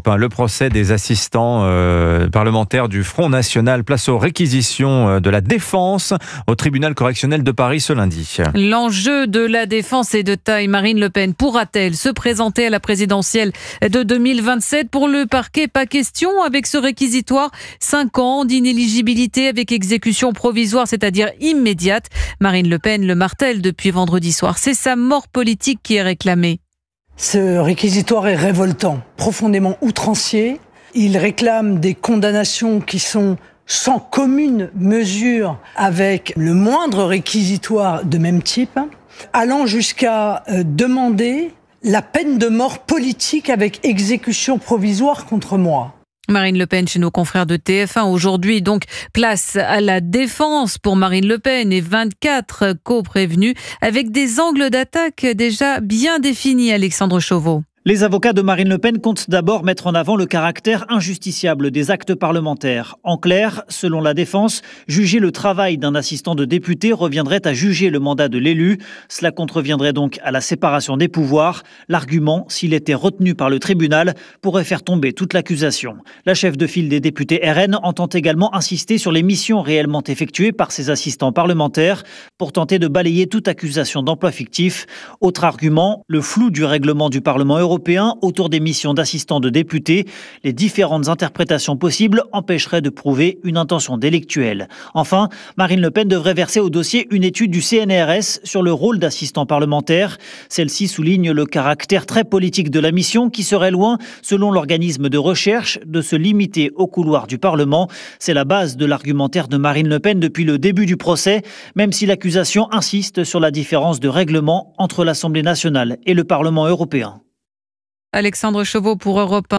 Europe 1. Le procès des assistants parlementaires du Front National, place aux réquisitions de la défense au tribunal correctionnel de Paris ce lundi. L'enjeu de la défense est de taille. Marine Le Pen pourra-t-elle se présenter à la présidentielle de 2027? Pour le parquet, pas question avec ce réquisitoire. 5 ans d'inéligibilité avec exécution provisoire, c'est-à-dire immédiate. Marine Le Pen le martèle depuis vendredi soir. C'est sa mort politique qui est réclamée. Ce réquisitoire est révoltant, profondément outrancier. Il réclame des condamnations qui sont sans commune mesure avec le moindre réquisitoire de même type, allant jusqu'à demander la peine de mort politique avec exécution provisoire contre moi. Marine Le Pen chez nos confrères de TF1. Aujourd'hui, donc, place à la défense pour Marine Le Pen et 24 co-prévenus avec des angles d'attaque déjà bien définis, Alexandre Chauveau. Les avocats de Marine Le Pen comptent d'abord mettre en avant le caractère injusticiable des actes parlementaires. En clair, selon la défense, juger le travail d'un assistant de député reviendrait à juger le mandat de l'élu. Cela contreviendrait donc à la séparation des pouvoirs. L'argument, s'il était retenu par le tribunal, pourrait faire tomber toute l'accusation. La chef de file des députés RN entend également insister sur les missions réellement effectuées par ces assistants parlementaires pour tenter de balayer toute accusation d'emploi fictif. Autre argument, le flou du règlement du Parlement européen autour des missions d'assistants de députés. Les différentes interprétations possibles empêcheraient de prouver une intention délictuelle. Enfin, Marine Le Pen devrait verser au dossier une étude du CNRS sur le rôle d'assistant parlementaire. Celle-ci souligne le caractère très politique de la mission qui serait loin, selon l'organisme de recherche, de se limiter au couloir du Parlement. C'est la base de l'argumentaire de Marine Le Pen depuis le début du procès, même si l'accusation insiste sur la différence de règlement entre l'Assemblée nationale et le Parlement européen. Alexandre Chauveau pour Europe 1.